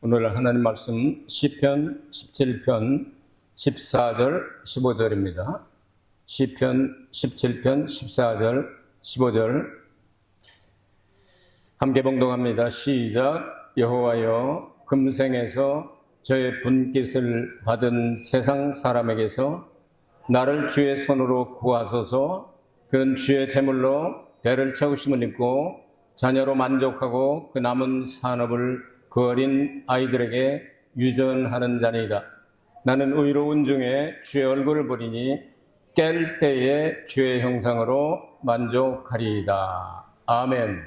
오늘 하나님 말씀 시편 17편 14절 15절입니다. 시편 17편 14절 15절 함께 봉독합니다. 시작. 여호와여, 금생에서 저의 분깃을 받은 세상 사람에게서 나를 주의 손으로 구하소서. 그는 주의 제물로 배를 채우심을 입고 자녀로 만족하고 그 남은 산업을 그 어린 아이들에게 유전하는 자니이다. 나는 의로운 중에 주의 얼굴을 보리니 깰 때에 주의 형상으로 만족하리이다. 아멘.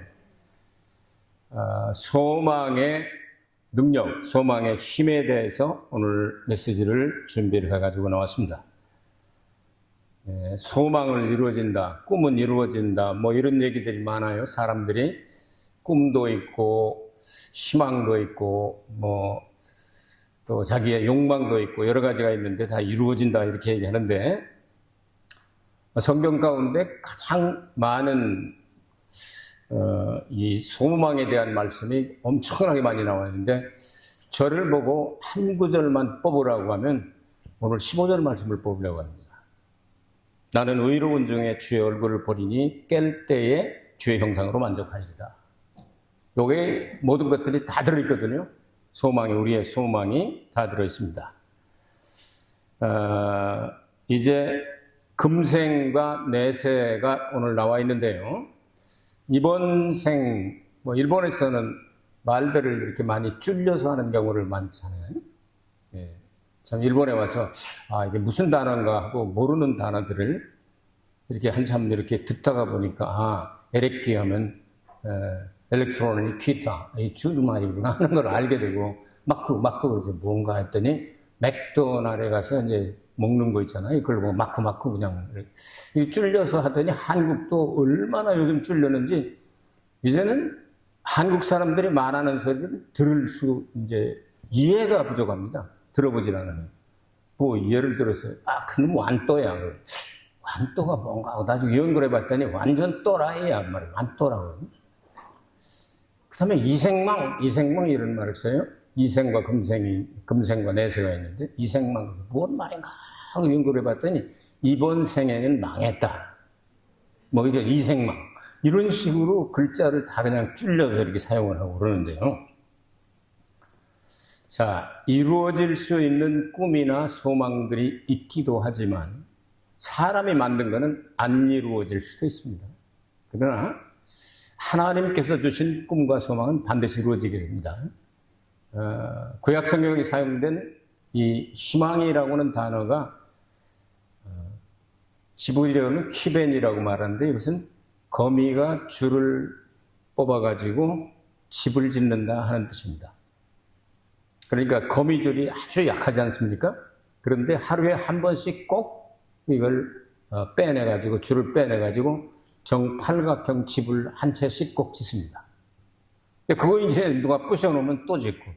소망의 능력, 소망의 힘에 대해서 오늘 메시지를 준비를 해가지고 나왔습니다. 소망을 이루어진다, 꿈은 이루어진다, 뭐 이런 얘기들이 많아요. 사람들이 꿈도 있고 희망도 있고 뭐 또 자기의 욕망도 있고 여러 가지가 있는데 다 이루어진다 이렇게 얘기하는데, 성경 가운데 가장 많은 이 소망에 대한 말씀이 엄청나게 많이 나와 있는데, 저를 보고 한 구절만 뽑으라고 하면 오늘 15절 말씀을 뽑으려고 합니다. 나는 의로운 중에 주의 얼굴을 보리니 깰 때에 주의 형상으로 만족하리이다. 여기에 모든 것들이 다 들어있거든요. 소망이, 우리의 소망이 다 들어있습니다. 이제 금생과 내세가 오늘 나와 있는데요. 이번 생, 일본에서는 말들을 이렇게 많이 줄여서 하는 경우를 많잖아요. 참 일본에 와서 이게 무슨 단어인가 하고 모르는 단어들을 이렇게 한참 이렇게 듣다가 보니까 에렉기 하면 엘렉트로닉 기타, 이 줄임말이구나 하는 걸 알게 되고, 마크 그래서 뭔가 했더니 맥도날드에 가서 이제 먹는 거 있잖아요. 그걸 보고 마크 그냥 줄여서 하더니 한국도 얼마나 요즘 줄였는지 이제는 한국 사람들이 말하는 소리를 들을 수 이제 이해가 부족합니다. 들어보질 않으면. 예를 들어서 그놈 완또야. 완또가 뭔가 하고 나중에 연구를 해봤더니 완전 또라이야 말이야. 완또라고. 그 다음에 이생망 이런 말을 써요. 이생과 금생과 내세가 있는데, 이생망 뭔 말인가 하고 연구를 해봤더니 이번 생에는 망했다. 이제 이생망 이런 식으로 글자를 다 그냥 줄여서 이렇게 사용을 하고 그러는데요. 자, 이루어질 수 있는 꿈이나 소망들이 있기도 하지만 사람이 만든 것은 안 이루어질 수도 있습니다. 그러나 하나님께서 주신 꿈과 소망은 반드시 이루어지게 됩니다. 구약 성경에 사용된 이 희망이라고 하는 단어가 히브리어는 키벤이라고 말하는데, 이것은 거미가 줄을 뽑아가지고 집을 짓는다 하는 뜻입니다. 그러니까 거미줄이 아주 약하지 않습니까? 그런데 하루에 한 번씩 꼭 이걸 빼내가지고, 줄을 빼내가지고 정팔각형 집을 한 채씩 꼭 짓습니다. 그거 이제 누가 부셔놓으면 또 짓고.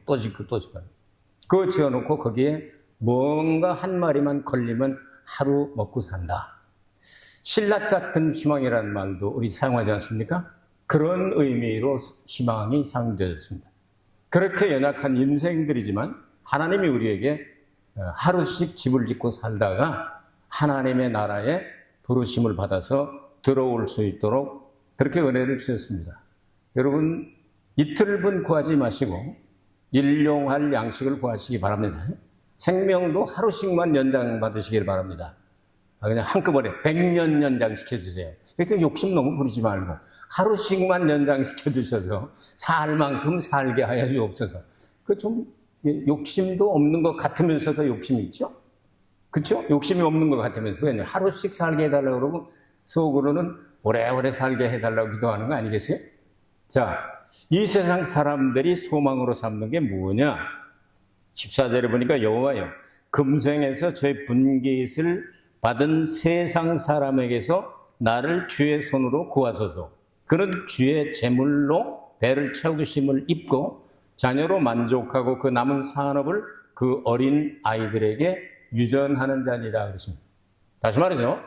그거 지어놓고 거기에 뭔가 한 마리만 걸리면 하루 먹고 산다. 신라 같은 희망이라는 말도 우리 사용하지 않습니까? 그런 의미로 희망이 사용되었습니다. 그렇게 연약한 인생들이지만 하나님이 우리에게 하루씩 집을 짓고 살다가 하나님의 나라에 부르심을 받아서 들어올 수 있도록 그렇게 은혜를 주셨습니다. 여러분, 이틀분 구하지 마시고 일용할 양식을 구하시기 바랍니다. 생명도 하루씩만 연장받으시길 바랍니다. 그냥 한꺼번에 100년 연장시켜주세요. 이렇게 욕심 너무 부리지 말고 하루씩만 연장시켜주셔서 살 만큼 살게 하여 주옵소서. 좀 욕심도 없는 것 같으면서도 욕심이 있죠? 그렇죠? 욕심이 없는 것 같으면서 그냥 하루씩 살게 해달라고 그러고 속으로는 오래오래 살게 해달라고 기도하는 거 아니겠어요? 자, 이 세상 사람들이 소망으로 삼는 게 뭐냐? 14절에 보니까 여호와여, 금생에서 저의 분깃을 받은 세상 사람에게서 나를 주의 손으로 구하소서. 그는 주의 제물로 배를 채우심을 입고 자녀로 만족하고 그 남은 산업을 그 어린 아이들에게 유전하는 자니라 그랬습니다. 다시 말해서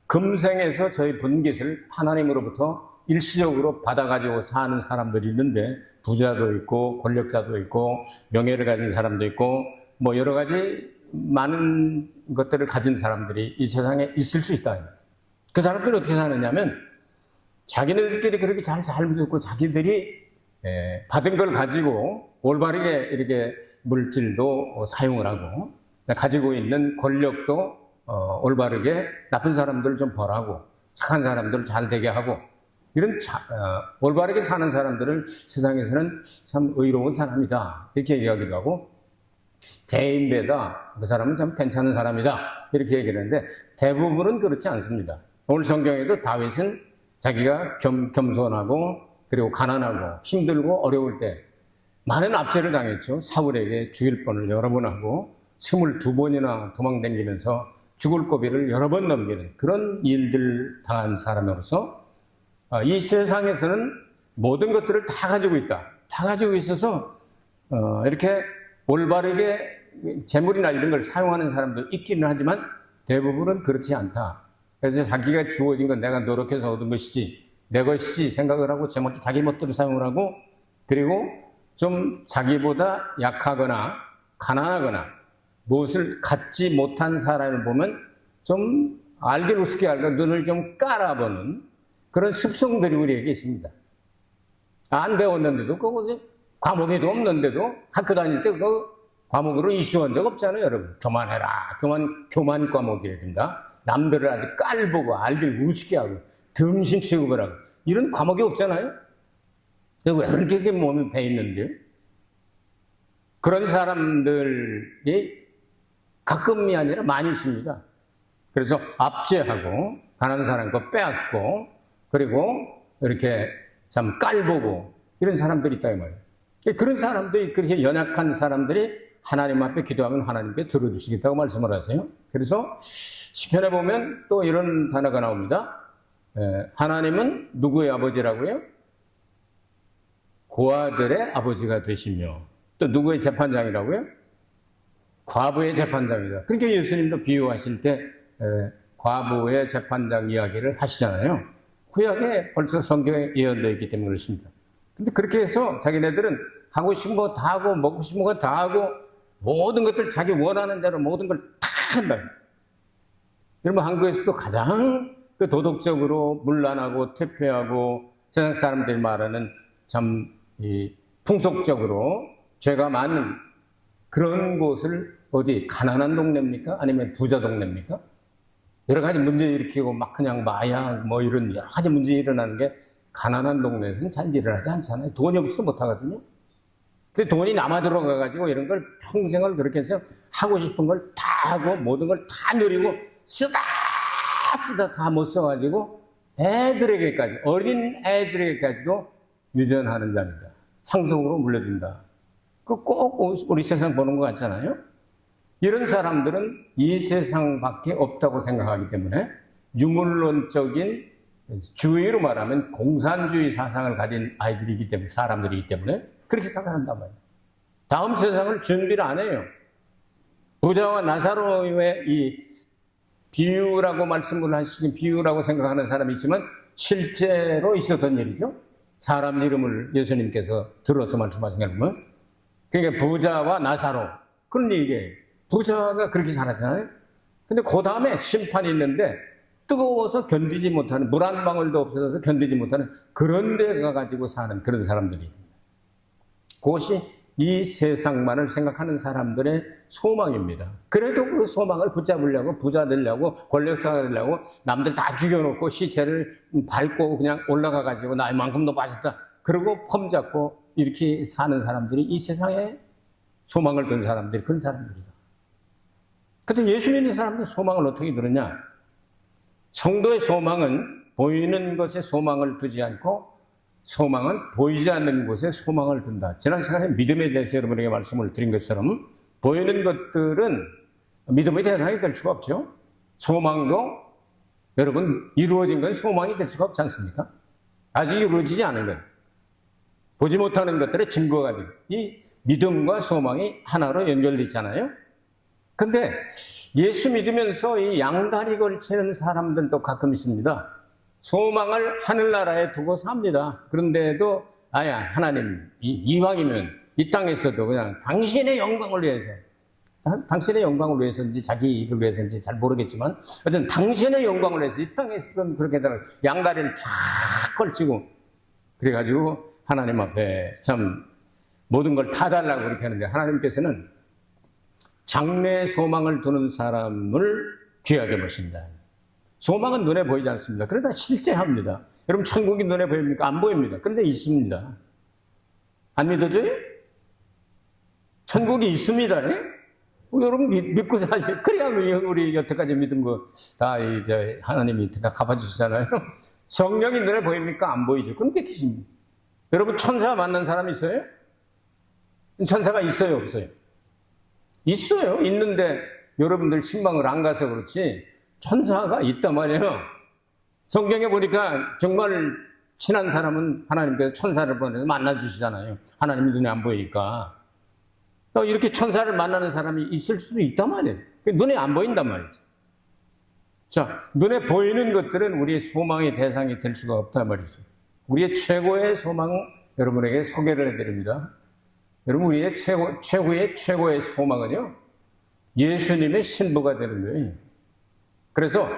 금생에서 저희 분깃을 하나님으로부터 일시적으로 받아가지고 사는 사람들이 있는데, 부자도 있고 권력자도 있고 명예를 가진 사람도 있고 뭐 여러 가지 많은 것들을 가진 사람들이 이 세상에 있을 수 있다. 그 사람들이 어떻게 사느냐면 자기네들끼리 그렇게 잘 살고 있고 자기들이 받은 걸 가지고 올바르게 이렇게 물질도 사용을 하고 가지고 있는 권력도 올바르게 나쁜 사람들 좀 벌하고 착한 사람들 잘 되게 하고 이런 올바르게 사는 사람들을 세상에서는 참 의로운 사람이다 이렇게 얘기하기도 하고 대인배다 그 사람은 참 괜찮은 사람이다 이렇게 얘기하는데 대부분은 그렇지 않습니다. 오늘 성경에도 다윗은 자기가 겸손하고 그리고 가난하고 힘들고 어려울 때 많은 압제를 당했죠. 사울에게 죽일 뻔을 여러 번 하고 22번이나 도망다니면서 죽을 고비를 여러 번 넘기는 그런 일들 당한 사람으로서 이 세상에서는 모든 것들을 다 가지고 있다. 다 가지고 있어서 이렇게 올바르게 재물이나 이런 걸 사용하는 사람도 있기는 하지만 대부분은 그렇지 않다. 그래서 자기가 주어진 건 내가 노력해서 얻은 것이지 내 것이지 생각을 하고 자기 멋대로 사용을 하고 그리고 좀 자기보다 약하거나 가난하거나 무엇을 갖지 못한 사람을 보면 좀 알게 우습게 알고 눈을 좀 깔아보는 그런 습성들이 우리에게 있습니다. 안 배웠는데도 그 과목에도 없는데도 학교 다닐 때 그 과목으로 이슈한 적 없잖아요, 여러분. 교만해라. 교만 과목이라든가 남들을 아주 깔보고 알길 우습게 하고 등신 취급을 하고 이런 과목이 없잖아요. 왜 그렇게 몸에 배 있는데요? 그런 사람들이 가끔이 아니라 많이 있습니다. 그래서 압제하고 가난한 사람 거 빼앗고 그리고 이렇게 참 깔보고 이런 사람들이 있다 이 말이에요. 그런 사람들이 그렇게 연약한 사람들이 하나님 앞에 기도하면 하나님께 들어주시겠다고 말씀을 하세요. 그래서 시편에 보면 또 이런 단어가 나옵니다. 하나님은 누구의 아버지라고요? 고아들의 아버지가 되시며 또 누구의 재판장이라고요? 과부의 재판장이다. 그러니까 예수님도 비유하실 때 과부의 재판장 이야기를 하시잖아요. 구약에 벌써 성경에 예언되어 있기 때문에 그렇습니다. 근데 그렇게 해서 자기네들은 하고 싶은 거 다 하고 먹고 싶은 거 다 하고 모든 것들 자기 원하는 대로 모든 걸 다 한다. 여러분 한국에서도 가장 도덕적으로 문란하고 퇴폐하고 세상 사람들이 말하는 참 풍속적으로 죄가 많은 그런 곳을 어디 가난한 동네입니까? 아니면 부자 동네입니까? 여러 가지 문제 일으키고 막 그냥 마약 뭐 이런 여러 가지 문제 일어나는 게 가난한 동네에서는 잘 일어나지 않잖아요. 돈이 없어서 못 하거든요. 근데 돈이 남아 들어가가지고 이런 걸 평생을 그렇게 해서 하고 싶은 걸 다 하고 모든 걸 다 누리고 쓰다 다 못 써가지고 애들에게까지 어린 애들에게까지도 유전하는 자입니다. 상속으로 물려준다. 그 꼭 우리 세상 보는 것 같잖아요. 이런 사람들은 이 세상밖에 없다고 생각하기 때문에 유물론적인 주의로 말하면 공산주의 사상을 가진 아이들이기 때문에 사람들이기 때문에 그렇게 생각한단 말이에요. 다음 세상을 준비를 안 해요. 부자와 나사로의 이 비유라고 말씀을 하시는 비유라고 생각하는 사람이 있지만 실제로 있었던 일이죠. 사람 이름을 예수님께서 들어서 말씀하신 게 보면 그러니까 부자와 나사로 그런 얘기예요. 부자가 그렇게 살았잖아요. 근데 그 다음에 심판이 있는데 뜨거워서 견디지 못하는 물 한 방울도 없어서 견디지 못하는 그런 데 가가지고 사는 그런 사람들이 그것이 이 세상만을 생각하는 사람들의 소망입니다. 그래도 그 소망을 붙잡으려고 부자 되려고 권력자가 되려고 남들 다 죽여놓고 시체를 밟고 그냥 올라가가지고 나이만큼도 빠졌다 그러고 폼 잡고 이렇게 사는 사람들이 이 세상에 소망을 둔 사람들이 그런 사람들이다. 근데 예수 믿는 사람들 소망을 어떻게 두느냐? 성도의 소망은 보이는 것에 소망을 두지 않고 소망은 보이지 않는 곳에 소망을 둔다. 지난 시간에 믿음에 대해서 여러분에게 말씀을 드린 것처럼 보이는 것들은 믿음의 대상이 될 수가 없죠. 소망도 여러분 이루어진 건 소망이 될 수가 없지 않습니까? 아직 이루어지지 않은 것. 보지 못하는 것들의 증거가 되고 이 믿음과 소망이 하나로 연결되어 있잖아요. 근데 예수 믿으면서 이 양다리 걸치는 사람들도 가끔 있습니다. 소망을 하늘나라에 두고 삽니다. 그런데도 아야 하나님 이왕이면 이 땅에서도 그냥 당신의 영광을 위해서, 당신의 영광을 위해서인지 자기 일을 위해서인지 잘 모르겠지만 어쨌든 당신의 영광을 위해서 이 땅에서는 그렇게 양다리를 쫙 걸치고 그래가지고 하나님 앞에 참 모든 걸 다 달라고 그렇게 하는데, 하나님께서는 장래의 소망을 두는 사람을 귀하게 보신다. 소망은 눈에 보이지 않습니다. 그러나 실제 합니다. 여러분 천국이 눈에 보입니까? 안 보입니다. 그런데 있습니다. 안 믿어져요? 천국이 있습니다. 예? 여러분 믿고 사실 그래야 우리 여태까지 믿은 거 다 이제 하나님이 다 갚아주시잖아요. 성령이 눈에 보입니까? 안 보이죠. 그런데 계십니다. 여러분 천사 만난 사람 있어요? 천사가 있어요, 없어요? 있어요. 있는데 여러분들 신방을 안 가서 그렇지 천사가 있단 말이에요. 성경에 보니까 정말 친한 사람은 하나님께서 천사를 보내서 만나주시잖아요. 하나님 눈에 안 보이니까. 이렇게 천사를 만나는 사람이 있을 수도 있단 말이에요. 눈에 안 보인단 말이죠. 자, 눈에 보이는 것들은 우리의 소망의 대상이 될 수가 없단 말이죠. 우리의 최고의 소망 여러분에게 소개를 해드립니다. 여러분 우리의 최고의 소망은요, 예수님의 신부가 되는 거예요. 그래서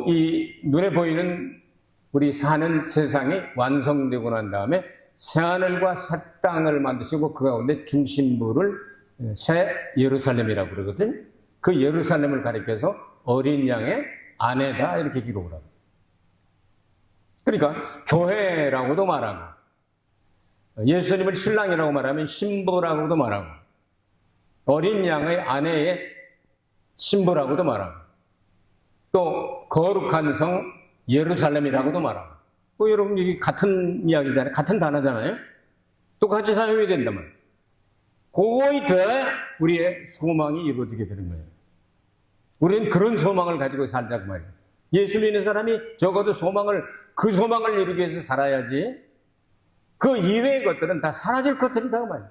이 눈에 보이는 우리 사는 세상이 완성되고 난 다음에 새하늘과 새 땅을 만드시고 그 가운데 중심부를 새 예루살렘이라고 그러거든요. 그 예루살렘을 가리켜서 어린 양의 아내다 이렇게 기록을 합니다. 그러니까 교회라고도 말하고 예수님을 신랑이라고 말하면 신부라고도 말하고 어린 양의 아내의 신부라고도 말하고 또 거룩한 성 예루살렘이라고도 말하고 여러분 이게 같은 이야기잖아요. 같은 단어잖아요. 똑같이 사용이 된다면 그거에 돼야 우리의 소망이 이루어지게 되는 거예요. 우리는 그런 소망을 가지고 살자고 말이에요. 예수 믿는 사람이 적어도 그 소망을 이루기 위해서 살아야지 그 이외의 것들은 다 사라질 것들이라고 말이에요.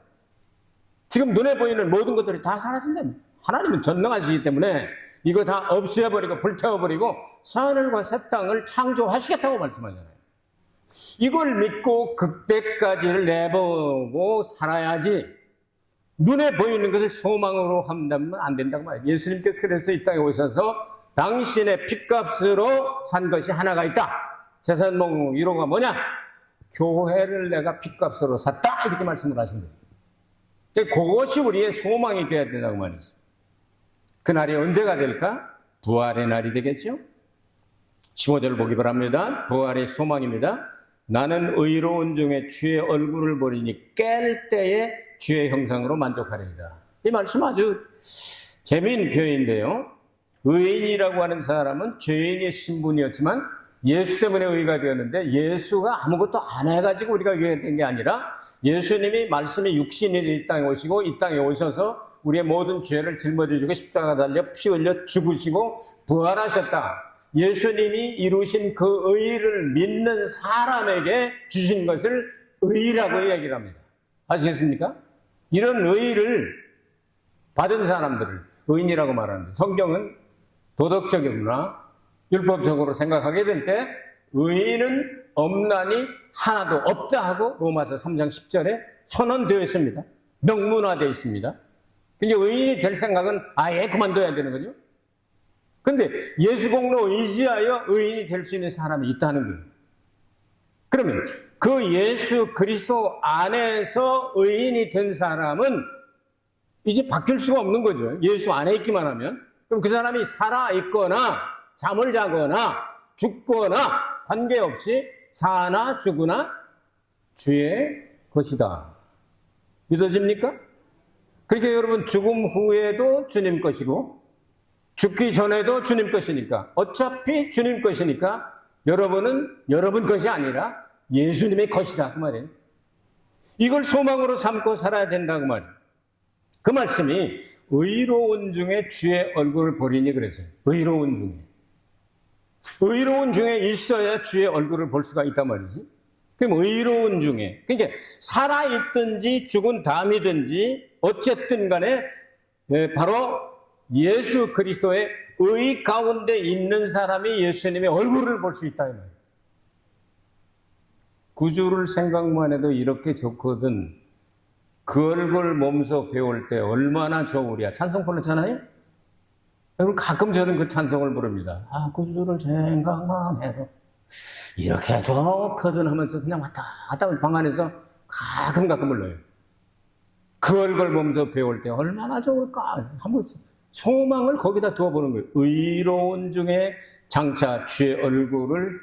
지금 눈에 보이는 모든 것들이 다 사라진답니다. 하나님은 전능하시기 때문에 이거 다 없애버리고 불태워버리고 하늘과 새 땅을 창조하시겠다고 말씀하잖아요. 이걸 믿고 그때까지를 내보고 살아야지 눈에 보이는 것을 소망으로 한다면 안 된다고 말이에요. 예수님께서 그래서 이 땅에 오셔서 당신의 핏값으로 산 것이 하나가 있다. 재산 목록 1호가 뭐냐? 교회를 내가 핏값으로 샀다. 이렇게 말씀을 하신 거예요. 그것이 우리의 소망이 되어야 된다고 말이죠. 그날이 언제가 될까? 부활의 날이 되겠죠? 15절 보기 바랍니다. 부활의 소망입니다. 나는 의로운 중에 주의 얼굴을 보리니 깰 때에 주의 형상으로 만족하리이다. 이 말씀 아주 재미있는 표현인데요. 의인이라고 하는 사람은 죄인의 신분이었지만 예수 때문에 의가 되었는데 예수가 아무것도 안 해가지고 우리가 의가 된 게 아니라 예수님이 말씀이 육신이 이 땅에 오시고 이 땅에 오셔서 우리의 모든 죄를 짊어지고 십자가 달려 피 흘려 죽으시고 부활하셨다. 예수님이 이루신 그 의를 믿는 사람에게 주신 것을 의라고 얘기를 합니다. 아시겠습니까? 이런 의를 받은 사람들을 의인이라고 말하는데 성경은 도덕적이구나 율법적으로 생각하게 될 때 의인은 없나니 하나도 없다 하고 로마서 3장 10절에 선언되어 있습니다. 명문화되어 있습니다. 그러니까 의인이 될 생각은 아예 그만둬야 되는 거죠. 근데 예수 공로 의지하여 의인이 될 수 있는 사람이 있다는 거예요. 그러면 그 예수 그리스도 안에서 의인이 된 사람은 이제 바뀔 수가 없는 거죠. 예수 안에 있기만 하면. 그럼 그 사람이 살아있거나 잠을 자거나 죽거나 관계없이 사나 죽으나 주의 것이다. 믿어집니까? 그러니까 여러분 죽음 후에도 주님 것이고 죽기 전에도 주님 것이니까 어차피 주님 것이니까 여러분은 여러분 것이 아니라 예수님의 것이다 그 말이에요. 이걸 소망으로 삼고 살아야 된다고 말이에요. 그 말씀이 의로운 중에 주의 얼굴을 보리니 그랬어요. 의로운 중에 있어야 주의 얼굴을 볼 수가 있단 말이지. 그럼 의로운 중에 그러니까 살아있든지 죽은 다음이든지 어쨌든 간에 바로 예수 그리스도의 의 가운데 있는 사람이 예수님의 얼굴을 볼 수 있다. 이 말이에요. 구주를 생각만 해도 이렇게 좋거든. 그 얼굴 몸소 배울 때 얼마나 좋으랴. 찬송 불렀잖아요? 여러분, 가끔 저는 그 찬송을 부릅니다. 아, 구주를 생각만 해도 이렇게 좋거든 하면서 그냥 왔다 갔다 방 안에서 가끔 불러요. 그 얼굴 몸소 배울 때 얼마나 좋을까. 한번 소망을 거기다 두어보는 거예요. 의로운 중에 장차 주의 얼굴을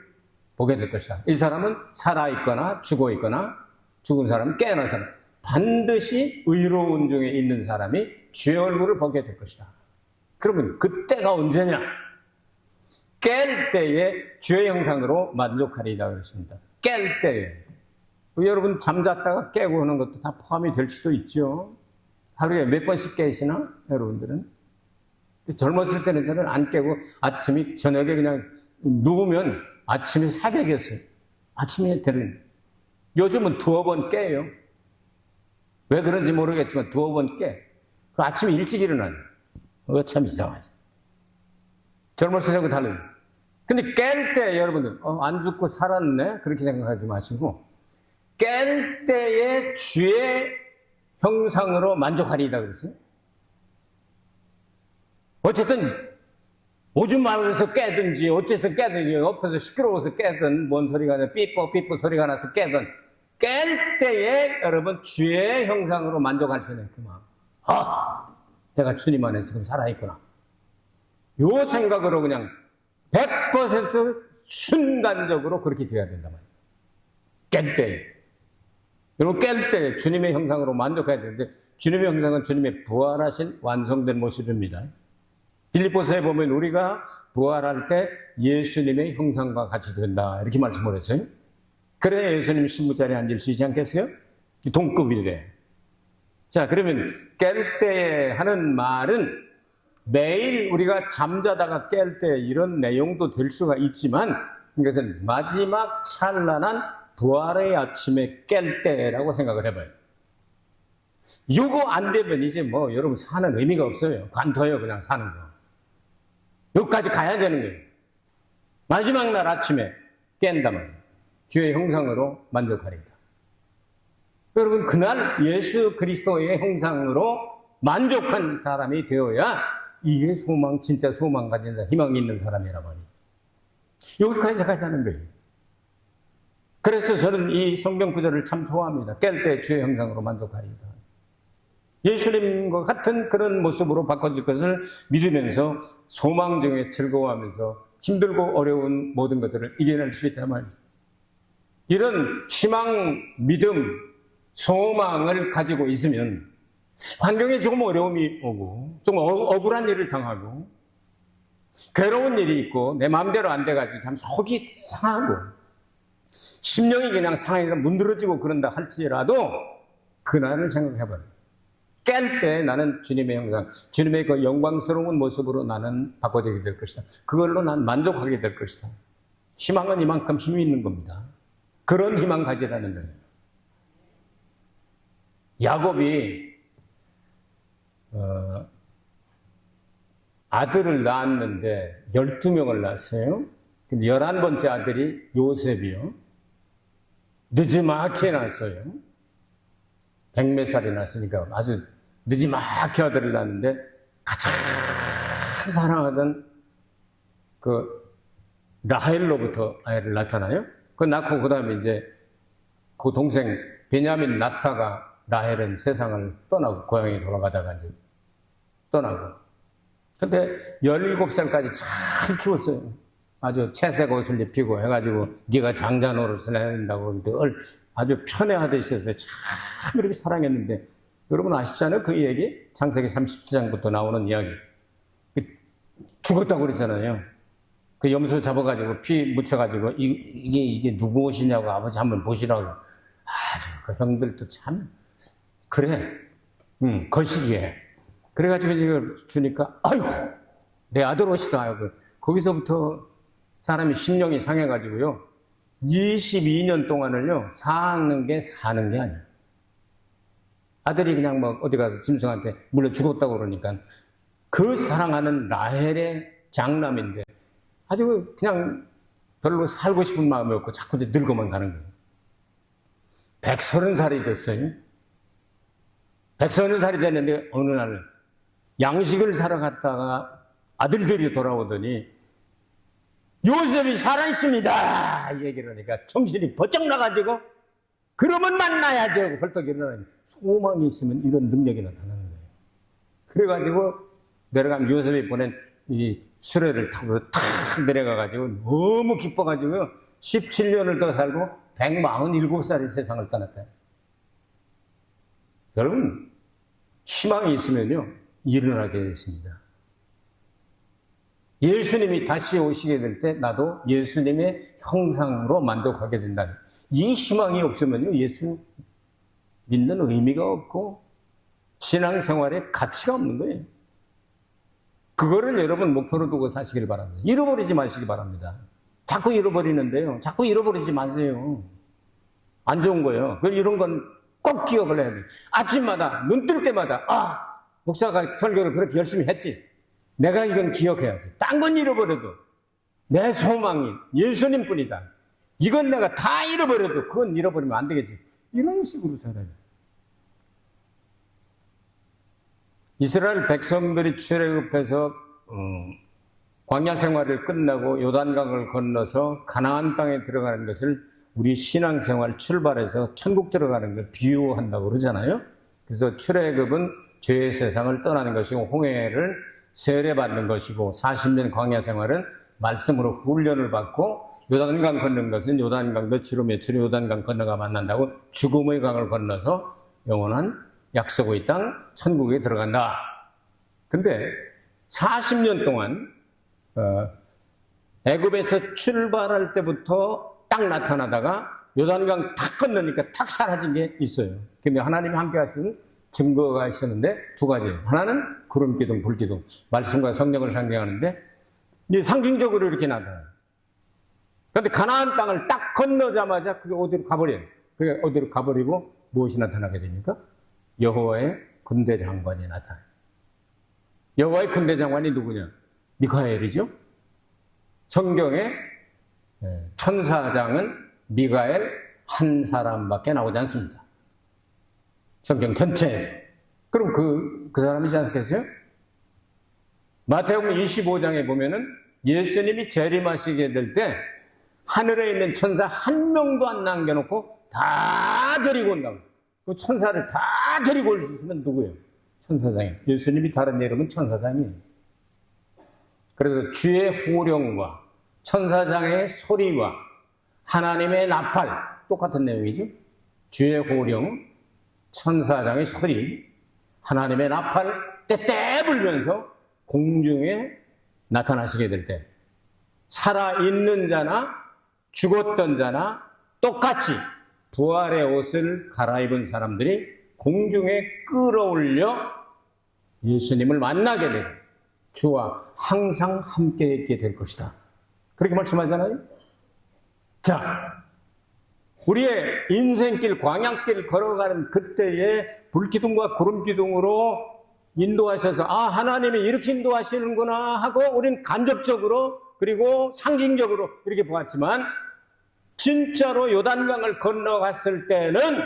보게 될 것이다. 이 사람은 살아있거나 죽어있거나 죽은 사람은 깨어난 사람. 반드시 의로운 중에 있는 사람이 주의 얼굴을 보게 될 것이다. 그러면 그때가 언제냐? 깰 때에 주의 형상으로 만족하리라 그랬습니다. 깰 때에. 여러분 잠잤다가 깨고 하는 것도 다 포함이 될 수도 있죠. 하루에 몇 번씩 깨시나? 여러분들은? 젊었을 때는 저는 안 깨고 아침이 저녁에 그냥 누우면 아침에 새벽이었어요. 아침에 되는. 요즘은 두어 번 깨요. 왜 그런지 모르겠지만 두어 번 깨. 그 아침에 일찍 일어나요. 참 이상하죠. 젊었을 때하고 달라요. 근데 깰 때 여러분들 안 죽고 살았네? 그렇게 생각하지 마시고 깰 때에 주의 형상으로 만족하리이다 그랬어요. 어쨌든 오줌 마려서 깨든지 어쨌든 깨든지 옆에서 시끄러워서 깨든 뭔 소리가 나 삐뽀 소리가 나서 깨든 깰 때에 여러분 주의 형상으로 만족할 수 있는 그 마음. 내가 주님 안에 지금 살아있구나. 요 생각으로 그냥 100% 순간적으로 그렇게 되어야 된단 말이에요. 깰 때. 여러분 깰 때 주님의 형상으로 만족해야 되는데 주님의 형상은 주님의 부활하신 완성된 모습입니다. 빌립보서에 보면 우리가 부활할 때 예수님의 형상과 같이 된다. 이렇게 말씀을 했어요. 그래야 예수님이 신부자리에 앉을 수 있지 않겠어요? 동급이래. 자, 그러면 깰 때 하는 말은 매일 우리가 잠자다가 깰 때 이런 내용도 될 수가 있지만 이것은 마지막 찬란한 부활의 아침에 깰 때라고 생각을 해봐요. 이거 안 되면 이제 뭐 여러분 사는 의미가 없어요. 관둬요, 그냥 사는 거. 여기까지 가야 되는 거예요. 마지막 날 아침에 깬다 말이에요. 주의 형상으로 만족하리라. 여러분 그날 예수 그리스도의 형상으로 만족한 사람이 되어야 이게 소망, 진짜 소망 가진 사람, 희망이 있는 사람이란 말이죠. 여기까지 가자는 거예요. 그래서 저는 이 성경 구절을 참 좋아합니다. 깰 때 주의 형상으로 만족하리라. 예수님과 같은 그런 모습으로 바꿔질 것을 믿으면서 소망 중에 즐거워하면서 힘들고 어려운 모든 것들을 이겨낼 수 있단 말이죠. 이런 희망, 믿음, 소망을 가지고 있으면 환경에 조금 어려움이 오고 좀 억울한 일을 당하고 괴로운 일이 있고 내 마음대로 안 돼가지고 참 속이 상하고 심령이 그냥 상해서 문드러지고 그런다 할지라도 그날을 생각해봐요. 깰 때 나는 주님의 형상, 주님의 그 영광스러운 모습으로 나는 바꿔지게 될 것이다. 그걸로 난 만족하게 될 것이다. 희망은 이만큼 힘이 있는 겁니다. 그런 희망 가지라는 거예요. 야곱이 아들을 낳았는데 12명을 낳았어요. 근데 11번째 아들이 요셉이요. 늦지막히 낳았어요. 100몇 살이 낳았으니까 아주 늦지막히 아들을 낳았는데 가장 사랑하던 그 라헬로부터 아이를 낳잖아요. 그 낳고 그 다음에 이제 그 동생 베냐민 나타가 라헬은 세상을 떠나고 고향에 돌아가다가 이제 떠나고. 근데 17살까지 잘 키웠어요. 아주 채색 옷을 입히고 해가지고 네가 장자 노릇을 해야 된다고 늘 아주 편애하듯이 했어요. 참 이렇게 사랑했는데 여러분 아시잖아요? 그 얘기? 창세기 37장부터 나오는 이야기. 죽었다고 그랬잖아요. 그 염소 잡아가지고 피 묻혀가지고 이게 누구 옷이냐고 아버지 한번 보시라고. 아주 그 형들도 참 그래. 거시기해. 그래가지고 이걸 주니까 아이고 내 아들 옷이다 하고 거기서부터 사람이 심령이 상해가지고요. 22년 동안을요 사는 게 아니에요. 아들이 그냥 뭐 어디 가서 짐승한테 물려 죽었다고 그러니까 그 사랑하는 라헬의 장남인데 아주 그냥 별로 살고 싶은 마음이 없고 자꾸 늙어만 가는 거예요. 130살이 됐어요. 130살이 됐는데 어느 날 양식을 사러 갔다가 아들들이 돌아오더니 요셉이 살아있습니다! 이 얘기를 하니까 정신이 번쩍 나가지고 그러면 만나야지 하고 벌떡 일어나니 소망이 있으면 이런 능력이 나타나는 거예요. 그래가지고 내려가면 요셉이 보낸 이 수레를 타고 탁 내려가가지고 너무 기뻐가지고 17년을 더 살고 147살이 세상을 떠났다. 여러분, 희망이 있으면요, 일어나게 됐습니다. 예수님이 다시 오시게 될 때 나도 예수님의 형상으로 만족하게 된다. 이 희망이 없으면요, 예수 믿는 의미가 없고 신앙생활에 가치가 없는 거예요. 그거를 여러분 목표로 두고 사시길 바랍니다. 잃어버리지 마시기 바랍니다. 자꾸 잃어버리는데요. 자꾸 잃어버리지 마세요. 안 좋은 거예요. 이런 건 꼭 기억을 해야 돼요. 아침마다 눈 뜰 때마다 목사가 설교를 그렇게 열심히 했지. 내가 이건 기억해야지. 딴 건 잃어버려도 내 소망이 예수님뿐이다. 이건 내가 다 잃어버려도 그건 잃어버리면 안 되겠지. 이런 식으로 살아요. 이스라엘 백성들이 출애굽해서 광야 생활을 끝나고 요단강을 건너서 가나안 땅에 들어가는 것을 우리 신앙생활 출발해서 천국 들어가는 걸 비유한다고 그러잖아요. 그래서 출애굽은 죄의 세상을 떠나는 것이고 홍해를 세례받는 것이고 40년 광야 생활은 말씀으로 훈련을 받고 요단강 건너는 것은 요단강 며칠 요단강 건너가 만난다고 죽음의 강을 건너서 영원한 약속의 땅 천국에 들어간다. 근데 40년 동안 애굽에서 출발할 때부터 딱 나타나다가 요단강 탁 건너니까 탁 사라진 게 있어요. 근데 하나님이 함께 하시는 증거가 있었는데 두 가지예요. 하나는 구름기둥, 불기둥, 말씀과 성령을 상징하는데 이제 상징적으로 이렇게 나타나요. 그런데 가나안 땅을 딱 건너자마자 그게 어디로 가버려요. 그게 어디로 가버리고 무엇이 나타나게 됩니까? 여호와의 군대 장관이 나타나요. 여호와의 군대 장관이 누구냐? 미카엘이죠. 성경에 천사장은 미가엘 한 사람밖에 나오지 않습니다. 성경 전체에서. 그럼 그 사람이지 않겠어요? 마태복음 25장에 보면은 예수님이 재림하시게 될 때 하늘에 있는 천사 한 명도 안 남겨놓고 다 데리고 온다고. 그 천사를 다 데리고 올 수 있으면 누구예요? 천사장이에요. 예수님이 다른 이름은 천사장이에요. 그래서 주의 호령과 천사장의 소리와 하나님의 나팔, 똑같은 내용이죠. 주의 호령, 천사장의 소리, 하나님의 나팔 떼떼 불면서 공중에 나타나시게 될 때 살아있는 자나 죽었던 자나 똑같이 부활의 옷을 갈아입은 사람들이 공중에 끌어올려 예수님을 만나게 되고 주와 항상 함께 있게 될 것이다. 그렇게 말씀하잖아요. 자, 우리의 인생길, 광양길 걸어가는 그때에 불기둥과 구름기둥으로 인도하셔서 하나님이 이렇게 인도하시는구나 하고 우리는 간접적으로 그리고 상징적으로 이렇게 보았지만 진짜로 요단강을 건너갔을 때는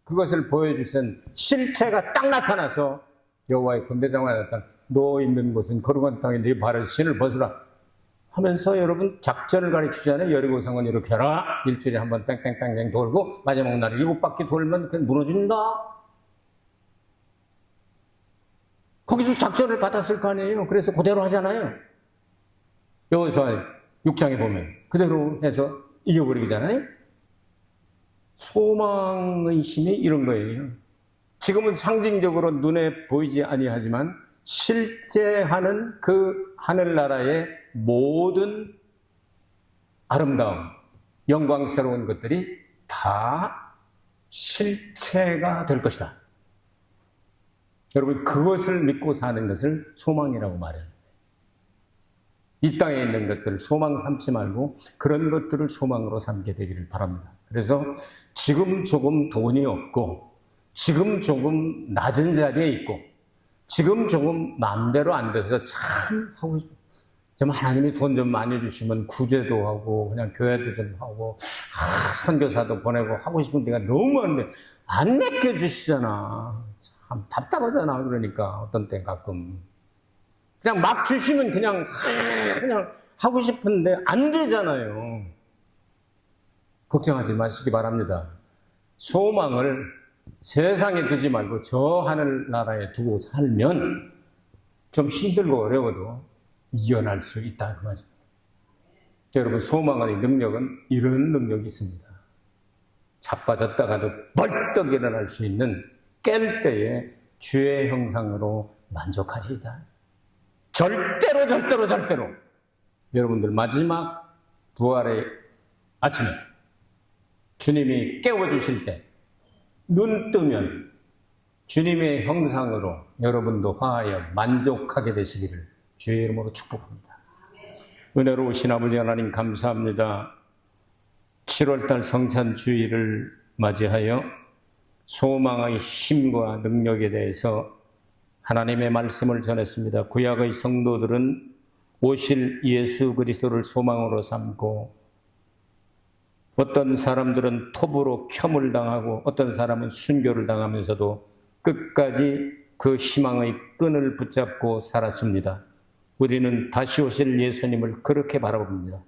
그것을 보여주신 실체가 딱 나타나서 여호와의 군대장관이 나타나 너 있는 곳은 거룩한 땅에 네 발을 신을 벗으라 하면서 여러분 작전을 가르치잖아요. 여리고성은 이렇게 해라. 일주일에 한 번 땡땡땡땡 돌고 마지막 날 7바퀴 돌면 그냥 무너진다. 거기서 작전을 받았을 거 아니에요. 그래서 그대로 하잖아요. 여호수아 6장에 보면 그대로 해서 이겨버리잖아요. 소망의 힘이 이런 거예요. 지금은 상징적으로 눈에 보이지 아니하지만 실제 하는 그 하늘나라의 모든 아름다움, 영광스러운 것들이 다 실체가 될 것이다. 여러분 그것을 믿고 사는 것을 소망이라고 말해요. 이 땅에 있는 것들을 소망 삼지 말고 그런 것들을 소망으로 삼게 되기를 바랍니다. 그래서 지금 조금 돈이 없고 지금 조금 낮은 자리에 있고 지금 조금 마음대로 안 돼서 참 하고 싶어 좀 하나님이 돈 좀 많이 주시면 구제도 하고 그냥 교회도 좀 하고 선교사도 보내고 하고 싶은 데가 너무 많은데 안 맡겨주시잖아. 참 답답하잖아. 그러니까 어떤 때 가끔 그냥 막 주시면 그냥 하고 싶은데 안 되잖아요. 걱정하지 마시기 바랍니다. 소망을 세상에 두지 말고 저 하늘나라에 두고 살면 좀 힘들고 어려워도 이겨낼 수 있다 그 말입니다. 여러분, 소망의 능력은 이런 능력이 있습니다. 자빠졌다가도 벌떡 일어날 수 있는 깰 때에 주의 형상으로 만족하리이다. 절대로 여러분들 마지막 부활의 아침에 주님이 깨워주실 때 눈 뜨면 주님의 형상으로 여러분도 화하여 만족하게 되시기를 주의 이름으로 축복합니다. 은혜로우신 아버지 하나님 감사합니다. 7월달 성찬주의를 맞이하여 소망의 힘과 능력에 대해서 하나님의 말씀을 전했습니다. 구약의 성도들은 오실 예수 그리스도를 소망으로 삼고 어떤 사람들은 톱으로 켬을 당하고 어떤 사람은 순교를 당하면서도 끝까지 그 희망의 끈을 붙잡고 살았습니다. 우리는 다시 오실 예수님을 그렇게 바라봅니다.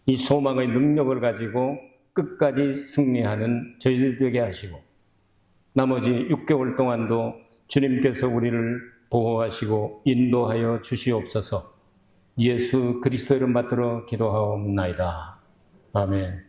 이 소망의 능력을 가지고 끝까지 승리하는 저희들 되게 하시고 나머지 6개월 동안도 주님께서 우리를 보호하시고 인도하여 주시옵소서. 예수 그리스도 이름 받들어 기도하옵나이다. 아멘.